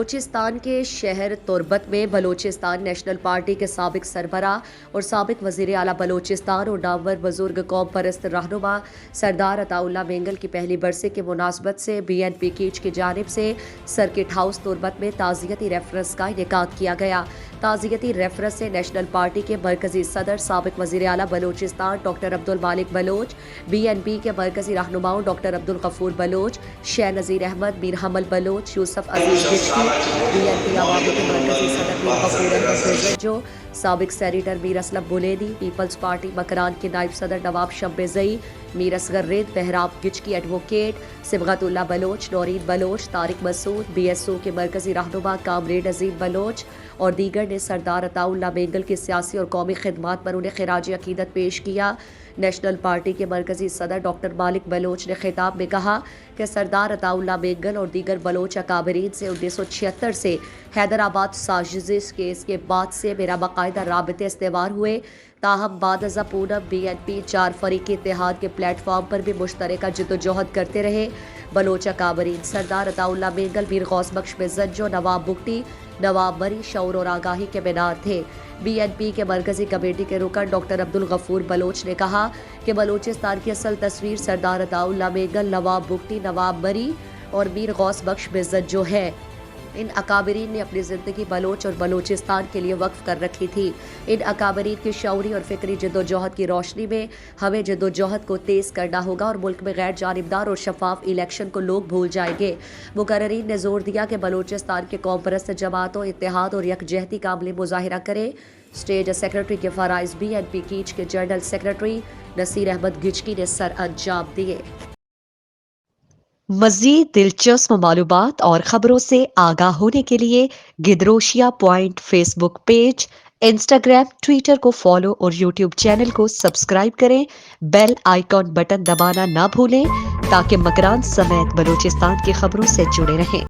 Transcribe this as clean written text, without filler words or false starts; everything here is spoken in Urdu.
بلوچستان کے شہر تربت میں بلوچستان نیشنل پارٹی کے سابق سربراہ اور سابق وزیر اعلیٰ بلوچستان اور نامور بزرگ قوم پرست رہنما سردار عطا اللہ مینگل کی پہلی برسی کی مناسبت سے بی این پی کیچ کی جانب سے سرکٹ ہاؤس تربت میں تعزیتی ریفرنس کا انعقاد کیا گیا۔ تعزیتی ریفرنس سے نیشنل پارٹی کے مرکزی صدر سابق وزیر اعلیٰ Balochistan doctor Abdul Malik Baloch, B N P کے مرکزی رہنماؤں ڈاکٹر عبدالغفور بلوچ، شہ نذیر احمد، میر حمل بلوچ، یوسف عزیز گچکی، بی این پی عوامی کے مرکزی صدر میر غفور احمد بزرجو، سابق سینیٹر میر اسلم بلیدی، پیپلز پارٹی مکران کے نائب صدر نواب شمبے زئی، میر اصغر رید، بہرام گچکی ایڈوکیٹ، صبغت اللہ بلوچ، نورین بلوچ، طارق مسعود، بی ایس او کے مرکزی رہنما کامریڈ عظیم بلوچ اور دیگر نے سردار عطا اللہ مینگل کی سیاسی اور قومی خدمات پر انہیں خراج عقیدت پیش کیا۔ نیشنل پارٹی کے مرکزی صدر ڈاکٹر مالک بلوچ نے خطاب میں کہا کہ سردار عطا اللہ مینگل اور دیگر بلوچ اکابرین سے 1976 سے حیدرآباد سازش کیس کے بعد سے میرا باقاعدہ رابطے استوار ہوئے، تاہم بعد ازاں پونم بی این پی 4 فریقی اتحاد کے پلیٹ فارم پر بھی مشترکہ جدوجہد کرتے رہے۔ بلوچ اکابرین سردار عطا اللہ مینگل، میر غوث بخش بزرجو، نواب بگٹی، نواب مری شعور اور آگاہی کے مینار تھے۔ بی این پی کے مرکزی کمیٹی کے رکن ڈاکٹر عبدالغفور بلوچ نے کہا کہ بلوچستان کی اصل تصویر سردار عطا اللہ مینگل، نواب بگٹی، نواب مری اور میر غوث بخش بزرجو ہے۔ ان اکابرین نے اپنی زندگی بلوچ اور بلوچستان کے لیے وقف کر رکھی تھی۔ ان اکابرین کی شعوری اور فکری جدوجہد کی روشنی میں ہمیں جدوجہد کو تیز کرنا ہوگا اور ملک میں غیر جانبدار اور شفاف الیکشن کو لوگ بھول جائیں گے۔ مقررین نے زور دیا کہ بلوچستان کے قوم پرست جماعتوں اتحاد اور یکجہتی کا عملی مظاہرہ کریں۔ اسٹیٹ سیکرٹری کے فرائض بی این پی کیچ کے جنرل سیکرٹری نصیر احمد گچکی نے سر انجام دیے۔ مزید دلچسپ معلومات اور خبروں سے آگاہ ہونے کے لیے Gedrosia Point Facebook page, Instagram, Twitter کو فالو اور یوٹیوب چینل کو سبسکرائب کریں۔ بیل آئیکن بٹن دبانا نہ بھولیں تاکہ مکران سمیت بلوچستان کی خبروں سے جڑے رہیں۔